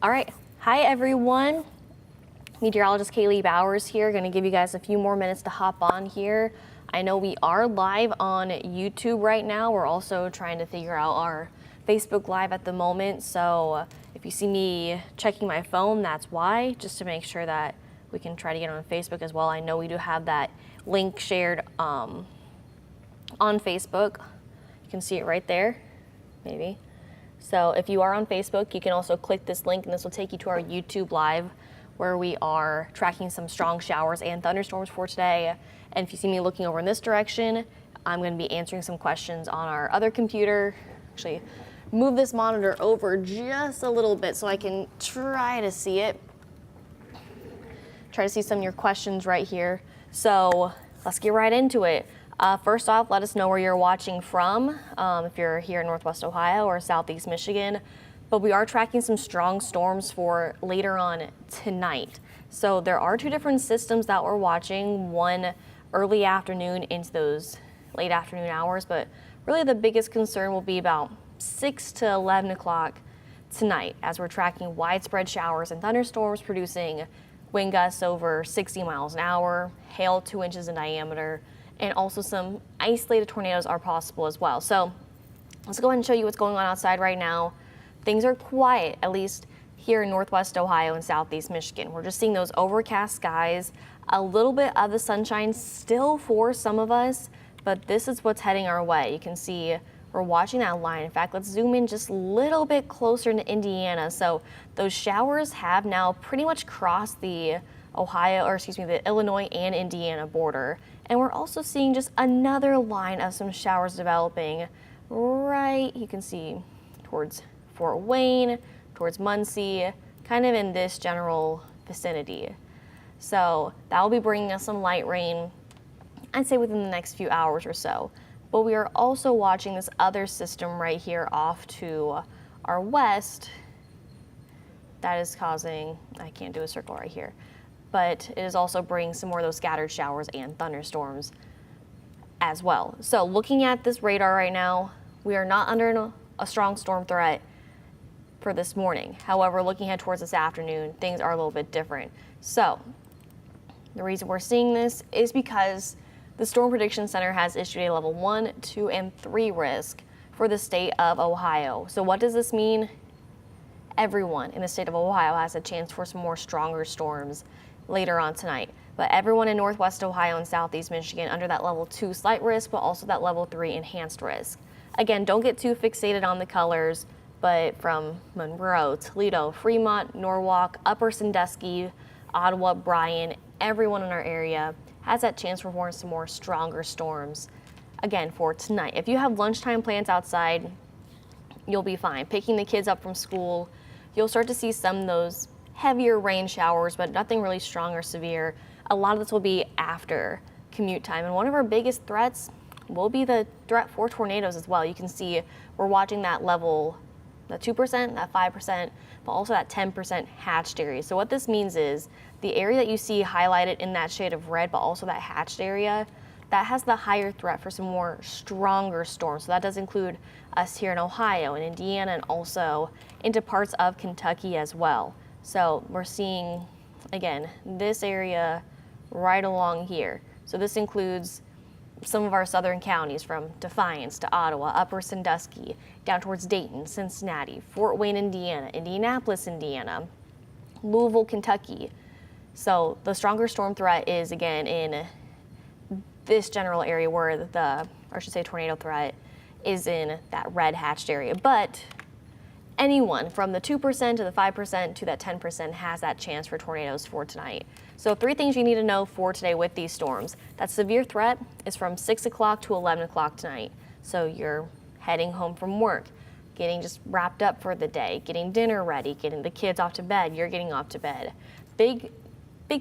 All right, hi everyone. Meteorologist Kaylee Bowers here, going to give you guys a few more minutes to hop on here. I know we are live on YouTube right now. We're also trying to figure out our Facebook Live at the moment. So if you see me checking my phone, that's why, just to make sure that we can try to get on Facebook as well. I know we do have that link shared on Facebook. You can see it right there, maybe. So if you are on Facebook, you can also click this link and this will take you to our YouTube Live where we are tracking some strong showers and thunderstorms for today. And if you see me looking over in this direction, I'm going to be answering some questions on our other computer. Actually, move this monitor over just a little bit so I can try to see it. Try to see some of your questions right here. So let's get right into it. First off, let us know where you're watching from, if you're here in Northwest Ohio or Southeast Michigan. But we are tracking some strong storms for later on tonight. So there are two different systems that we're watching, one early afternoon into those late afternoon hours, but really the biggest concern will be about 6 to 11 o'clock tonight as we're tracking widespread showers and thunderstorms producing wind gusts over 60 miles an hour, hail 2 inches in diameter, and also some isolated tornadoes are possible as well. So let's go ahead and show you what's going on outside right now. Things are quiet, at least here in Northwest Ohio and Southeast Michigan. We're just seeing those overcast skies, a little bit of the sunshine still for some of us, but this is what's heading our way. You can see we're watching that line. In fact, let's zoom in just a little bit closer to Indiana. So those showers have now pretty much crossed the the Illinois and Indiana border. And we're also seeing just another line of some showers developing right, you can see towards Fort Wayne, towards Muncie, kind of in this general vicinity. So that will be bringing us some light rain, I'd say within the next few hours or so. But we are also watching this other system right here off to our west that is causing, I can't do a circle right here, but it is also bringing some more of those scattered showers and thunderstorms as well. So looking at this radar right now, we are not under a strong storm threat for this morning. However, looking ahead towards this afternoon, things are a little bit different. So the reason we're seeing this is because the Storm Prediction Center has issued a level 1, 2, and 3 risk for the state of Ohio. So what does this mean? Everyone in the state of Ohio has a chance for some more stronger storms later on tonight. But everyone in Northwest Ohio and Southeast Michigan under that level 2 slight risk, but also that level 3 enhanced risk. Again, don't get too fixated on the colors, but from Monroe, Toledo, Fremont, Norwalk, Upper Sandusky, Ottawa, Bryan, everyone in our area has that chance for some more stronger storms. Again, for tonight. If you have lunchtime plans outside, you'll be fine. Picking the kids up from school, you'll start to see some of those heavier rain showers, but nothing really strong or severe. A lot of this will be after commute time. And one of our biggest threats will be the threat for tornadoes as well. You can see we're watching that level, that 2%, that 5%, but also that 10% hatched area. So what this means is the area that you see highlighted in that shade of red, but also that hatched area, that has the higher threat for some more stronger storms. So that does include us here in Ohio and Indiana and also into parts of Kentucky as well. So we're seeing, again, this area right along here. So this includes some of our southern counties from Defiance to Ottawa, Upper Sandusky, down towards Dayton, Cincinnati, Fort Wayne, Indiana, Indianapolis, Indiana, Louisville, Kentucky. So the stronger storm threat is, again, in this general area where tornado threat is in that red hatched area. But anyone from the 2% to the 5% to that 10% has that chance for tornadoes for tonight. So 3 things you need to know for today with these storms. That severe threat is from 6 o'clock to 11 o'clock tonight. So you're heading home from work, getting just wrapped up for the day, getting dinner ready, getting the kids off to bed, you're getting off to bed. Big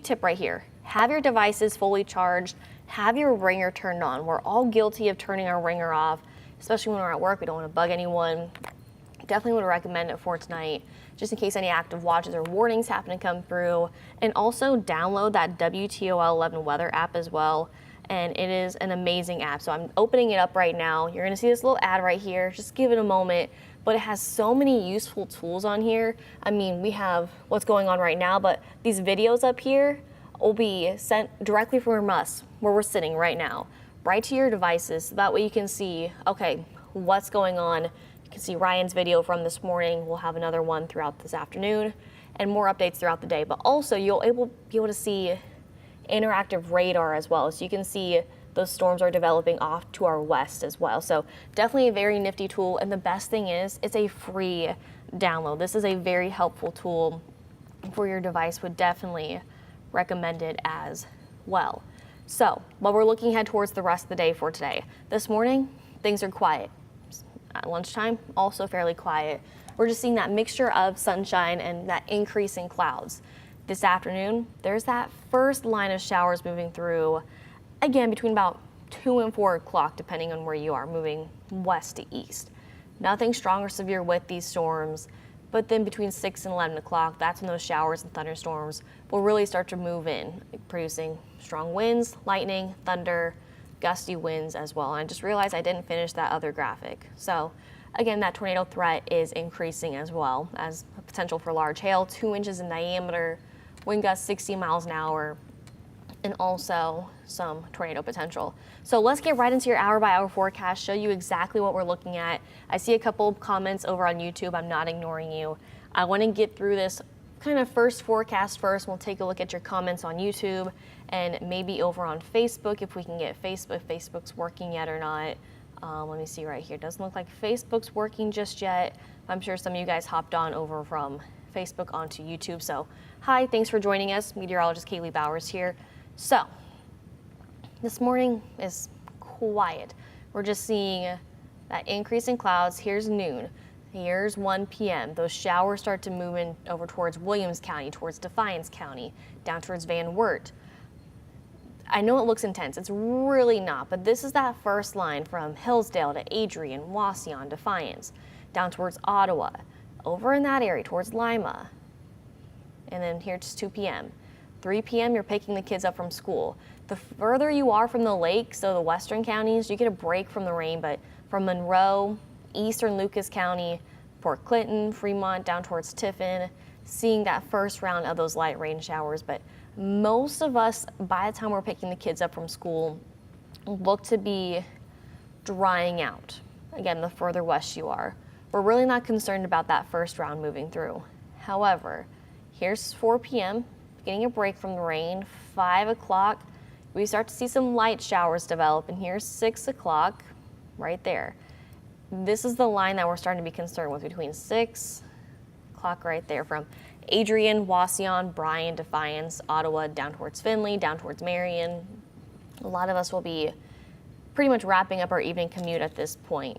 tip right here. Have your devices fully charged, have your ringer turned on. We're all guilty of turning our ringer off, especially when we're at work. We don't want to bug anyone. Definitely would recommend it for tonight, just in case any active watches or warnings happen to come through. And also download that WTOL 11 weather app as well. And it is an amazing app. So I'm opening it up right now. You're gonna see this little ad right here. Just give it a moment. but it has so many useful tools on here. I mean, we have what's going on right now, but these videos up here will be sent directly from us, where we're sitting right now, right to your devices. So that way you can see, okay, what's going on. You can see Ryan's video from this morning. We'll have another one throughout this afternoon and more updates throughout the day. But also you'll be able to see interactive radar as well. So you can see those storms are developing off to our west as well. So definitely a very nifty tool. And the best thing is it's a free download. This is a very helpful tool for your device. Would definitely recommend it as well. So while we're looking ahead towards the rest of the day for today, this morning, things are quiet. At lunchtime, also fairly quiet. We're just seeing that mixture of sunshine and that increase in clouds. This afternoon, there's that first line of showers moving through, again, between about 2 and 4 o'clock, depending on where you are, moving west to east. Nothing strong or severe with these storms, but then between 6 and 11 o'clock, that's when those showers and thunderstorms will really start to move in, producing strong winds, lightning, thunder, gusty winds as well. And I just realized I didn't finish that other graphic. So again, that tornado threat is increasing as well as a potential for large hail, 2 inches in diameter, wind gusts 60 miles an hour, and also some tornado potential. So let's get right into your hour-by-hour forecast, show you exactly what we're looking at. I see a couple of comments over on YouTube. I'm not ignoring you. I want to get through this kind of first forecast first. We'll take a look at your comments on YouTube and maybe over on Facebook if we can get Facebook, if Facebook's working yet or not. Let me see right here. Doesn't look like Facebook's working just yet. I'm sure some of you guys hopped on over from Facebook onto YouTube. So hi, thanks for joining us. Meteorologist Kaylee Bowers here. So this morning is quiet. We're just seeing that increase in clouds. Here's noon. Here's 1 p.m. Those showers start to move in over towards Williams County, towards Defiance County, down towards Van Wert. I know it looks intense. It's really not, but this is that first line from Hillsdale to Adrian, Wauseon, Defiance, down towards Ottawa, over in that area towards Lima, and then here it's 2 p.m. 3 p.m. you're picking the kids up from school. The further you are from the lake, so the western counties, you get a break from the rain, but from Monroe, eastern Lucas County, Port Clinton, Fremont, down towards Tiffin, seeing that first round of those light rain showers. But most of us, by the time we're picking the kids up from school, look to be drying out. Again, the further west you are. We're really not concerned about that first round moving through. However, here's 4 p.m., getting a break from the rain. 5 o'clock, we start to see some light showers develop, and here's 6 o'clock right there. This is the line that we're starting to be concerned with, between 6 o'clock right there, from Adrian, Wauseon, Bryan, Defiance, Ottawa, down towards Findlay, down towards Marion. A lot of us will be pretty much wrapping up our evening commute at this point.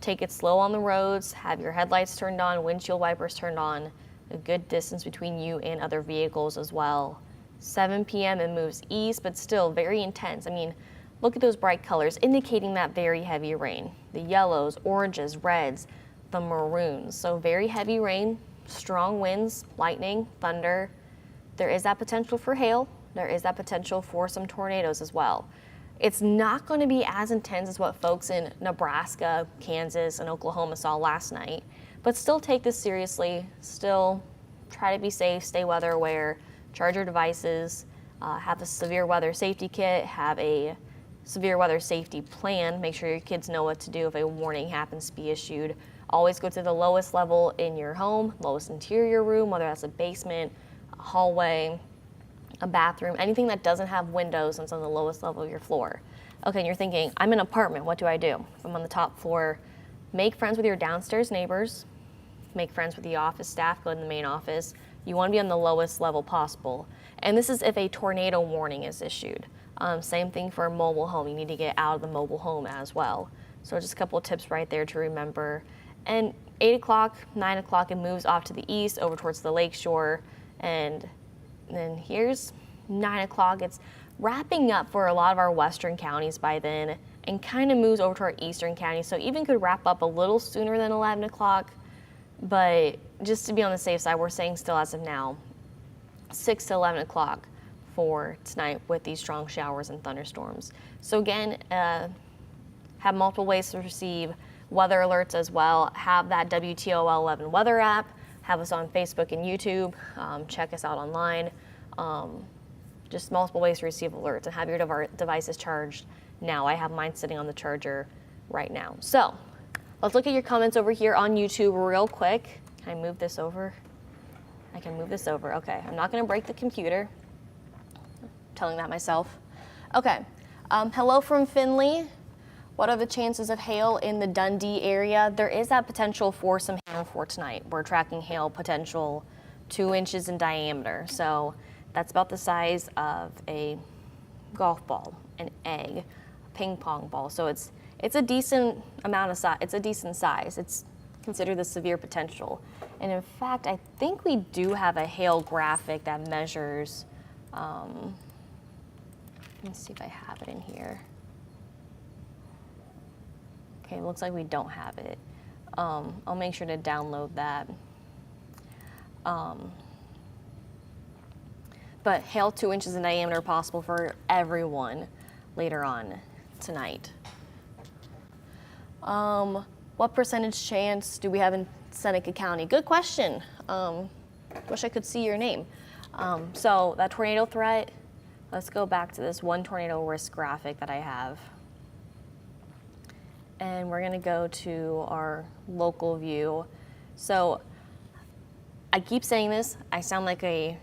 Take it slow on the roads, have your headlights turned on, windshield wipers turned on, a good distance between you and other vehicles as well. 7 p.m. it moves east, but still very intense. I mean, look at those bright colors indicating that very heavy rain. The yellows, oranges, reds, the maroons. So very heavy rain, strong winds, lightning, thunder. There is that potential for hail. There is that potential for some tornadoes as well. It's not going to be as intense as what folks in Nebraska, Kansas, and Oklahoma saw last night, but still take this seriously. Still try to be safe, stay weather aware, charge your devices, have a severe weather safety kit, have a severe weather safety plan. Make sure your kids know what to do if a warning happens to be issued. Always go to the lowest level in your home, lowest interior room, whether that's a basement, a hallway, a bathroom, anything that doesn't have windows and it's on the lowest level of your floor. Okay, and you're thinking, I'm in an apartment, what do I do? If I'm on the top floor, make friends with your downstairs neighbors, make friends with the office staff, go to the main office. You want to be on the lowest level possible. And this is if a tornado warning is issued. Same thing for a mobile home. You need to get out of the mobile home as well. So just a couple of tips right there to remember. And 8 o'clock, 9 o'clock, it moves off to the east over towards the lakeshore. And then here's 9 o'clock. It's wrapping up for a lot of our western counties by then and kind of moves over to our eastern counties. So even could wrap up a little sooner than 11 o'clock. But just to be on the safe side, we're saying still as of now, 6 to 11 o'clock for tonight with these strong showers and thunderstorms. So again, have multiple ways to receive weather alerts as well. Have that WTOL 11 weather app. Have us on Facebook and YouTube. Check us out online. Just multiple ways to receive alerts and have your devices charged now. I have mine sitting on the charger right now. So let's look at your comments over here on YouTube real quick. Can I move this over? I can move this over. Okay, I'm not gonna break the computer. I'm telling that myself. Okay, hello from Finley. What are the chances of hail in the Dundee area? There is that potential for some hail for tonight. We're tracking hail potential 2 inches in diameter. So that's about the size of a golf ball, an egg, a ping pong ball. So it's a decent amount of size. It's a decent size. It's considered the severe potential. And in fact, I think we do have a hail graphic that measures, let me see if I have it in here. Okay, it looks like we don't have it. I'll make sure to download that. But hail 2 inches in diameter possible for everyone later on tonight. What percentage chance do we have in Seneca County? Good question. Wish I could see your name. So that tornado threat, let's go back to this one tornado risk graphic that I have. And we're gonna go to our local view. So I keep saying this, I sound like a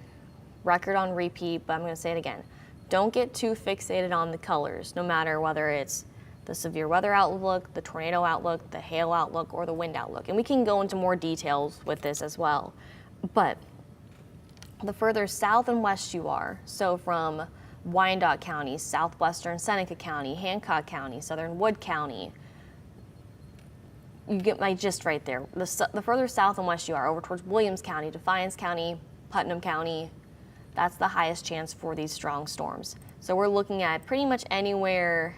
record on repeat, but I'm gonna say it again. Don't get too fixated on the colors, no matter whether it's the severe weather outlook, the tornado outlook, the hail outlook, or the wind outlook. And we can go into more details with this as well. But the further south and west you are, so from Wyandotte County, southwestern Seneca County, Hancock County, southern Wood County, you get my gist right there. The further south and west you are, over towards Williams County, Defiance County, Putnam County, that's the highest chance for these strong storms. So we're looking at pretty much anywhere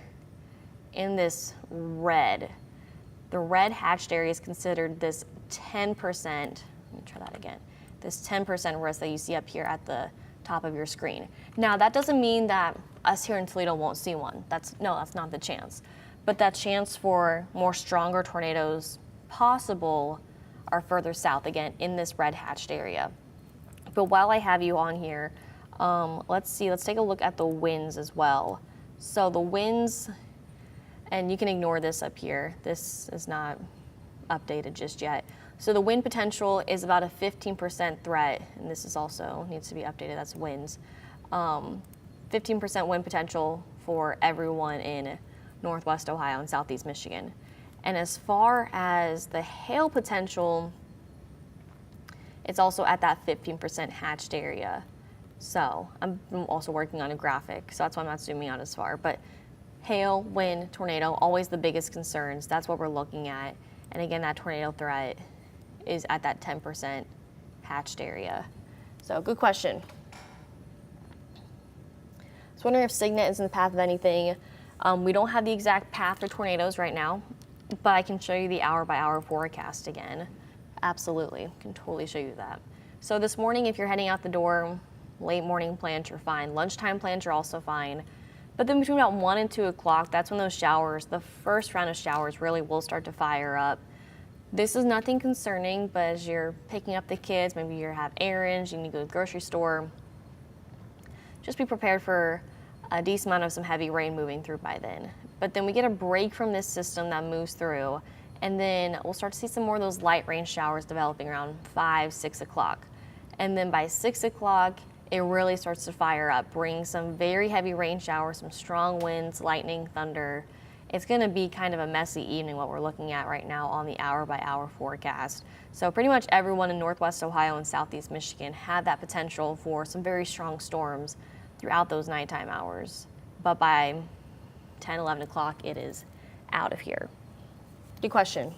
in this red. The red hatched area is considered this 10%, let me try that again, this 10% risk that you see up here at the top of your screen. Now that doesn't mean that us here in Toledo won't see one. That's not the chance. But that chance for more stronger tornadoes possible are further south, again, in this red hatched area. But while I have you on here, let's take a look at the winds as well. So the winds, and you can ignore this up here. This is not updated just yet. So the wind potential is about a 15% threat, and this is also needs to be updated, that's winds. 15% wind potential for everyone in Northwest Ohio and Southeast Michigan. And as far as the hail potential, it's also at that 15% hatched area. So I'm also working on a graphic, so that's why I'm not zooming out as far. But hail, wind, tornado, always the biggest concerns. That's what we're looking at. And again, that tornado threat is at that 10% hatched area. So good question. I was wondering if Signet is in the path of anything. We don't have the exact path for tornadoes right now, but I can show you the hour-by-hour forecast again. Absolutely, can totally show you that. So this morning, if you're heading out the door, late morning plans, you're fine. Lunchtime plans, you're also fine. But then between about 1 and 2 o'clock, that's when those showers, the first round of showers really will start to fire up. This is nothing concerning, but as you're picking up the kids, maybe you have errands, you need to go to the grocery store, just be prepared for a decent amount of some heavy rain moving through by then. But then we get a break from this system that moves through, and then we'll start to see some more of those light rain showers developing around 5, 6 o'clock. And then by 6 o'clock, it really starts to fire up, bring some very heavy rain showers, some strong winds, lightning, thunder. It's gonna be kind of a messy evening, what we're looking at right now on the hour-by-hour forecast. So pretty much everyone in Northwest Ohio and Southeast Michigan had that potential for some very strong storms throughout those nighttime hours. But by 10, 11 o'clock, it is out of here. Good question.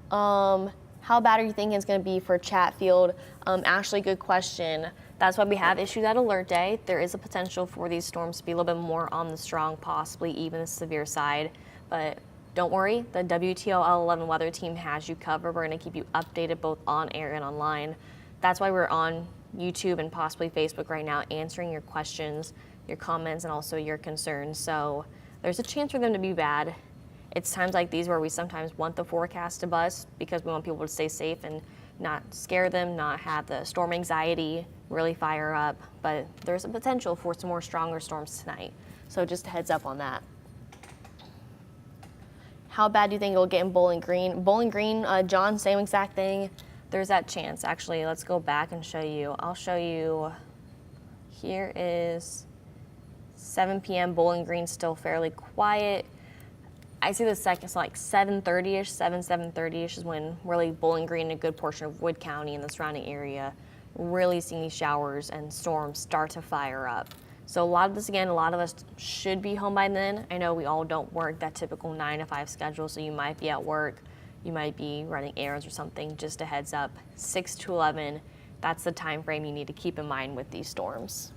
How bad are you thinking it's going to be for Chatfield? Ashley, good question. That's why we have issued that alert day. There is a potential for these storms to be a little bit more on the strong, possibly even the severe side. But don't worry, the WTOL 11 weather team has you covered. We're going to keep you updated both on air and online. That's why we're on YouTube and possibly Facebook right now answering your questions, your comments, and also your concerns. So there's a chance for them to be bad. It's times like these where we sometimes want the forecast to bust because we want people to stay safe and not scare them, not have the storm anxiety really fire up. But there's a potential for some more stronger storms tonight. So just a heads up on that. How bad do you think it'll get in Bowling Green? Bowling Green, John, same exact thing. There's that chance. Actually, let's go back and show you. I'll show you. Here is 7 p.m. Bowling Green, still fairly quiet. I see the second, so like 7:30ish, 7:30ish is when really Bowling Green and a good portion of Wood County and the surrounding area really seeing these showers and storms start to fire up. So a lot of this, again, a lot of us should be home by then. I know we all don't work that typical 9 to 5 schedule, so you might be at work, you might be running errands or something. Just a heads up, 6 to 11, that's the time frame you need to keep in mind with these storms.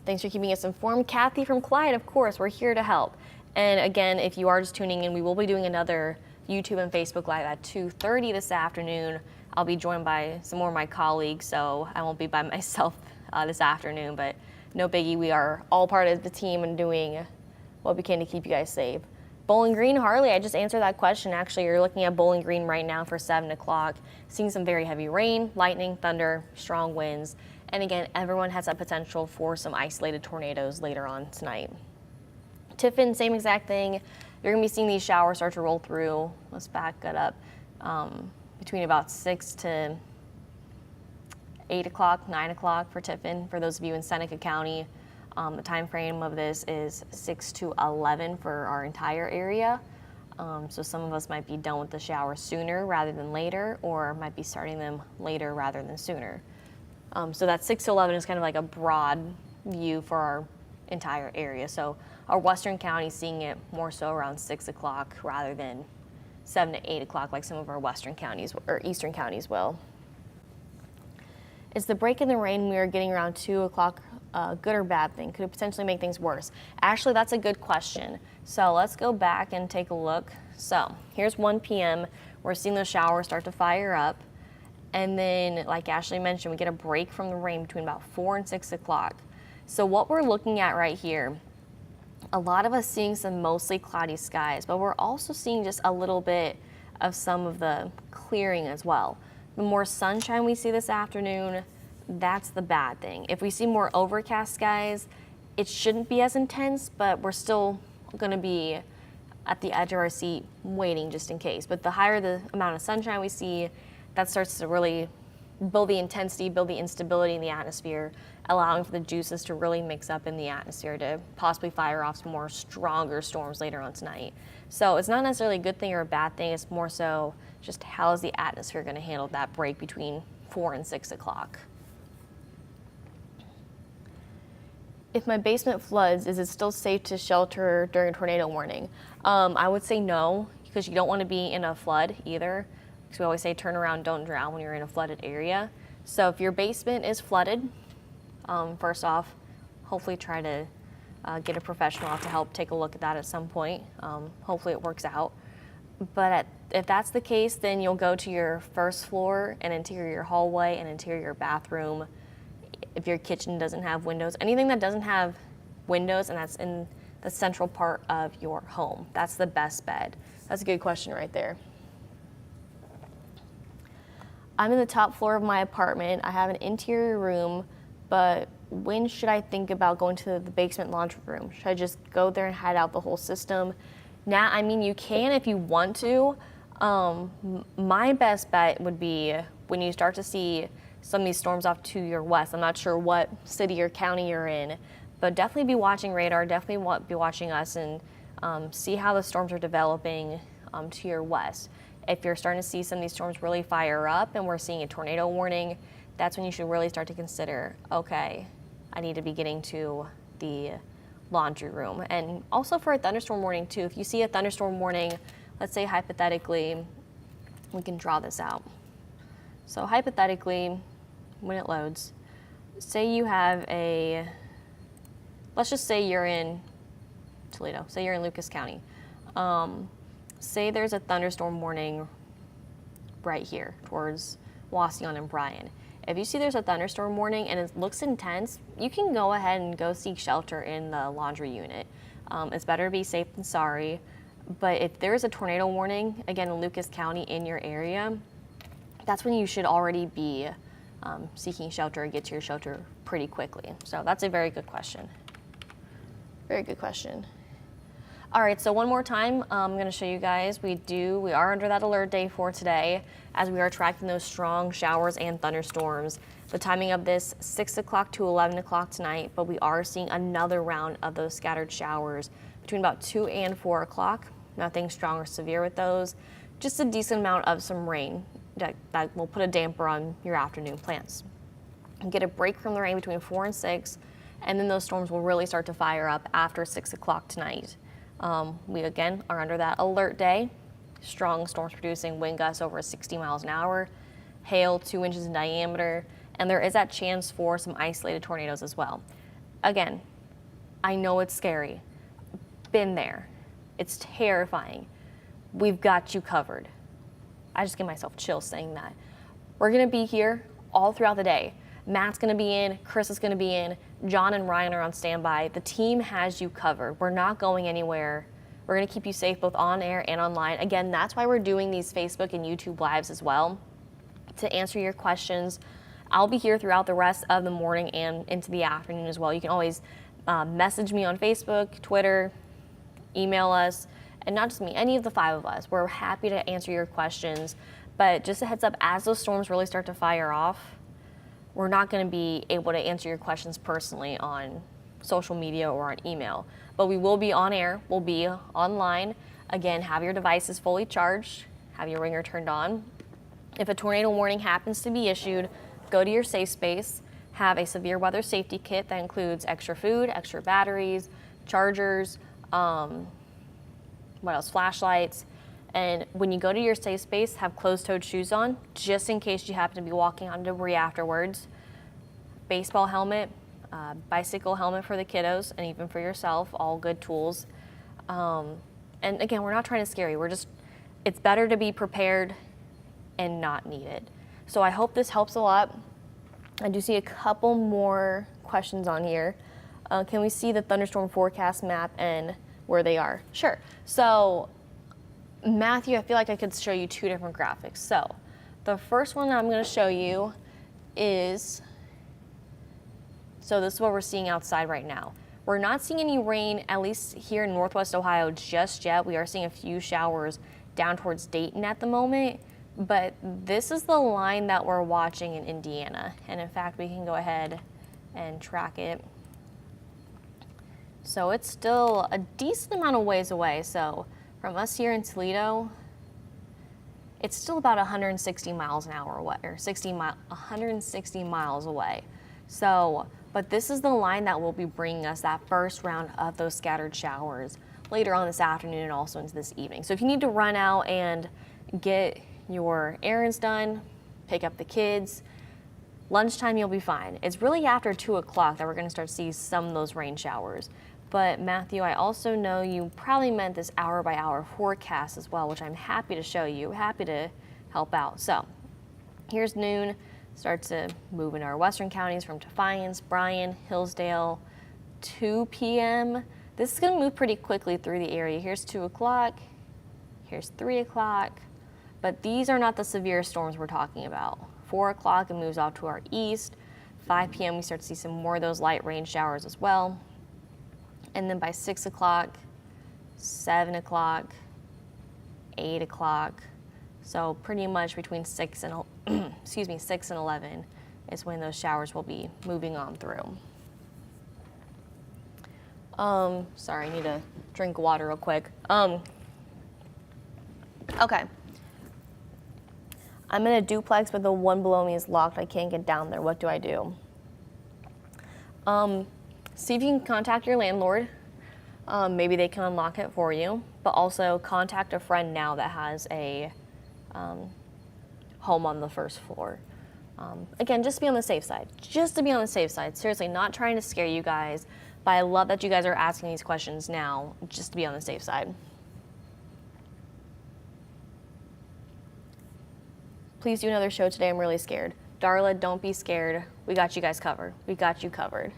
Thanks for keeping us informed. Kathy from Clyde, of course, we're here to help. And again, if you are just tuning in, we will be doing another YouTube and Facebook Live at 2:30 this afternoon. I'll be joined by some more of my colleagues, so I won't be by myself this afternoon, but no biggie. We are all part of the team and doing what we can to keep you guys safe. Bowling Green, Harley, I just answered that question. Actually, you're looking at Bowling Green right now for 7 o'clock, seeing some very heavy rain, lightning, thunder, strong winds. And again, everyone has that potential for some isolated tornadoes later on tonight. Tiffin, same exact thing. You're gonna be seeing these showers start to roll through. Let's back it up. Between about 6 to 8 o'clock, 9 o'clock for Tiffin. For those of you in Seneca County, the time frame of this is 6 to 11 for our entire area. So some of us might be done with the showers sooner rather than later, or might be starting them later rather than sooner. So that 6 to 11 is kind of like a broad view for our entire area. So our western counties seeing it more so around 6 o'clock rather than 7 to 8 o'clock like some of our western counties or eastern counties will. Is the break in the rain we are getting around 2 o'clock a good or bad thing? Could it potentially make things worse? Ashley, that's a good question. So let's go back and take a look. So here's 1 p.m. We're seeing those showers start to fire up. And then, like Ashley mentioned, we get a break from the rain between about 4 and 6 o'clock. So what we're looking at right here, a lot of us seeing some mostly cloudy skies, but we're also seeing just a little bit of some of the clearing as well. The more sunshine we see this afternoon, that's the bad thing. If we see more overcast skies, it shouldn't be as intense, but we're still gonna be at the edge of our seat waiting just in case. But the higher the amount of sunshine we see, that starts to really build the intensity, build the instability in the atmosphere, allowing for the juices to really mix up in the atmosphere to possibly fire off some more stronger storms later on tonight. So it's not necessarily a good thing or a bad thing, it's more so just how is the atmosphere gonna handle that break between 4 and 6 o'clock. If my basement floods, is it still safe to shelter during a tornado warning? I would say no, because you don't wanna be in a flood either. Because we always say turn around, don't drown when you're in a flooded area. So if your basement is flooded, first off, hopefully try to get a professional out to help take a look at that at some point. Hopefully it works out. But if that's the case, then you'll go to your first floor and interior hallway and interior bathroom. If your kitchen doesn't have windows, anything that doesn't have windows and that's in the central part of your home, that's the best bet. That's a good question right there. I'm in the top floor of my apartment. I have an interior room, but when should I think about going to the basement laundry room? Should I just go there and hide out the whole system? Now, I mean, you can if you want to. My best bet would be when you start to see some of these storms off to your west. I'm not sure what city or county you're in, but definitely be watching radar, definitely be watching us and see how the storms are developing to your west. If you're starting to see some of these storms really fire up and we're seeing a tornado warning, that's when you should really start to consider, okay, I need to be getting to the laundry room. And also for a thunderstorm warning too, if you see a thunderstorm warning, let's say hypothetically, we can draw this out. So hypothetically, when it loads, say you have let's just say you're in Toledo, say you're in Lucas County. Say there's a thunderstorm warning right here towards Wauseon and Bryan. If you see there's a thunderstorm warning and it looks intense, you can go ahead and go seek shelter in the laundry unit. It's better to be safe than sorry. But if there is a tornado warning, again, in Lucas County in your area, that's when you should already be seeking shelter and get to your shelter pretty quickly. So that's a very good question. Very good question. All right, so one more time, I'm gonna show you guys, we are under that alert day for today as we are tracking those strong showers and thunderstorms. The timing of this, 6 o'clock to 11 o'clock tonight, but we are seeing another round of those scattered showers between about 2 and 4 o'clock. Nothing strong or severe with those, just a decent amount of some rain that will put a damper on your afternoon plans. Get a break from the rain between 4 and 6, and then those storms will really start to fire up after 6 o'clock tonight. We again are under that alert day. Strong storms producing wind gusts over 60 miles an hour, hail 2 inches in diameter, and there is that chance for some isolated tornadoes as well. Again, I know it's scary. Been there. It's terrifying. We've got you covered. I just give myself chills saying that. We're gonna be here all throughout the day. Matt's gonna be in, Chris is gonna be in, John and Ryan are on standby. The team has you covered. We're not going anywhere. We're gonna keep you safe both on air and online. Again, that's why we're doing these Facebook and YouTube lives as well, to answer your questions. I'll be here throughout the rest of the morning and into the afternoon as well. You can always message me on Facebook, Twitter, email us, and not just me, any of the 5 of us. We're happy to answer your questions, but just a heads up, as those storms really start to fire off, we're not going to be able to answer your questions personally on social media or on email, but we will be on air, we'll be online. Again, have your devices fully charged, have your ringer turned on. If a tornado warning happens to be issued, go to your safe space, have a severe weather safety kit that includes extra food, extra batteries, chargers, what else, flashlights. And when you go to your safe space, have closed-toed shoes on, just in case you happen to be walking on debris afterwards. Baseball helmet, bicycle helmet for the kiddos, and even for yourself, all good tools. And again, we're not trying to scare you. It's better to be prepared and not need it. So I hope this helps a lot. I do see a couple more questions on here. Can we see the thunderstorm forecast map and where they are? Sure. So Matthew, I feel like I could show you 2 different graphics. So the first one I'm going to show you is, so this is what we're seeing outside right now. We're not seeing any rain, at least here in Northwest Ohio just yet. We are seeing a few showers down towards Dayton at the moment, but this is the line that we're watching in Indiana. And in fact, we can go ahead and track it. So it's still a decent amount of ways away. So from us here in Toledo, it's still about 160 miles an hour away, or 160 miles away. So, but this is the line that will be bringing us that first round of those scattered showers later on this afternoon and also into this evening. So if you need to run out and get your errands done, pick up the kids, lunchtime you'll be fine. It's really after 2 o'clock that we're gonna start to see some of those rain showers. But Matthew, I also know you probably meant this hour by hour forecast as well, which I'm happy to show you, happy to help out. So here's noon, starts to move in our western counties from Defiance, Bryan, Hillsdale, 2 p.m. This is gonna move pretty quickly through the area. Here's 2 o'clock, here's 3 o'clock, but these are not the severe storms we're talking about. 4 o'clock, it moves off to our east. 5 p.m., we start to see some more of those light rain showers as well. And then by 6 o'clock, 7 o'clock, 8 o'clock, so pretty much between 6 and 11 is when those showers will be moving on through. Sorry, I need to drink water real quick. Okay. I'm in a duplex, but the one below me is locked. I can't get down there. What do I do? See if you can contact your landlord. Maybe they can unlock it for you, but also contact a friend now that has a home on the first floor. Again, just to be on the safe side. Just to be on the safe side. Seriously, not trying to scare you guys, but I love that you guys are asking these questions now, just to be on the safe side. Please do another show today. I'm really scared. Darla, don't be scared. We got you guys covered. We got you covered.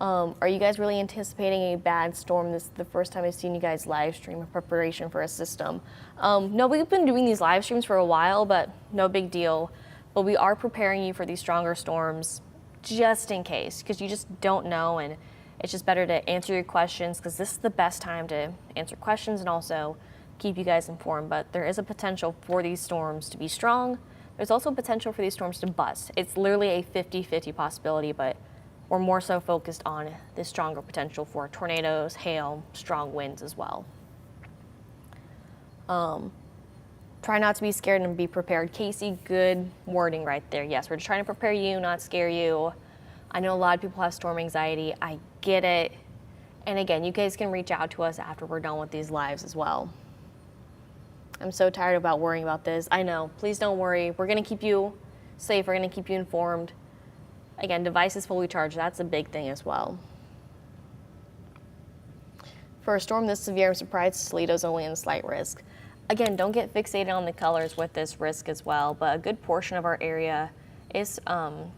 Are you guys really anticipating a bad storm? This is the first time I've seen you guys live stream a preparation for a system. No, we've been doing these live streams for a while, but no big deal. But we are preparing you for these stronger storms just in case, because you just don't know, and it's just better to answer your questions, because this is the best time to answer questions and also keep you guys informed. But there is a potential for these storms to be strong. There's also potential for these storms to bust. It's literally a 50-50 possibility, but we're more so focused on the stronger potential for tornadoes, hail, strong winds as well. Try not to be scared and be prepared. Casey, good wording right there. Yes, we're just trying to prepare you, not scare you. I know a lot of people have storm anxiety. I get it. And again, you guys can reach out to us after we're done with these lives as well. I'm so tired about worrying about this. I know, please don't worry. We're gonna keep you safe, we're gonna keep you informed. Again, devices fully charged, that's a big thing as well. For a storm this severe, I'm surprised Toledo's only in slight risk. Again, don't get fixated on the colors with this risk as well, but a good portion of our area is under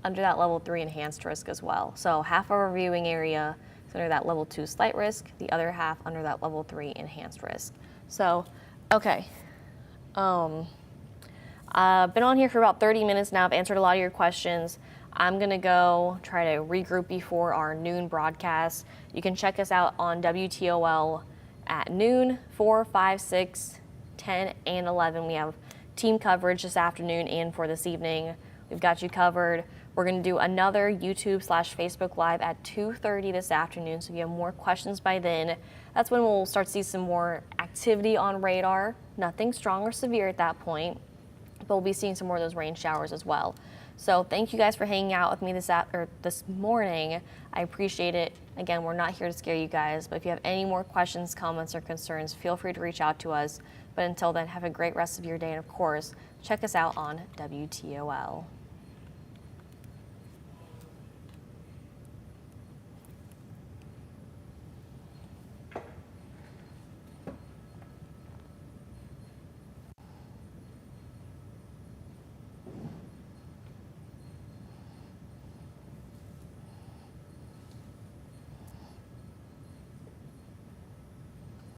that level 3 enhanced risk as well. So half of our viewing area is under that level 2 slight risk, the other half under that level 3 enhanced risk. So, okay. I've been on here for about 30 minutes now. I've answered a lot of your questions. I'm gonna go try to regroup before our noon broadcast. You can check us out on WTOL at noon, 4, 5, 6, 10, and 11. We have team coverage this afternoon and for this evening. We've got you covered. We're gonna do another YouTube/Facebook Live at 2:30 this afternoon. So if you have more questions by then, that's when we'll start to see some more activity on radar. Nothing strong or severe at that point, but we'll be seeing some more of those rain showers as well. So thank you guys for hanging out with me this morning. I appreciate it. Again, we're not here to scare you guys, but if you have any more questions, comments, or concerns, feel free to reach out to us. But until then, have a great rest of your day, and of course, check us out on WTOL.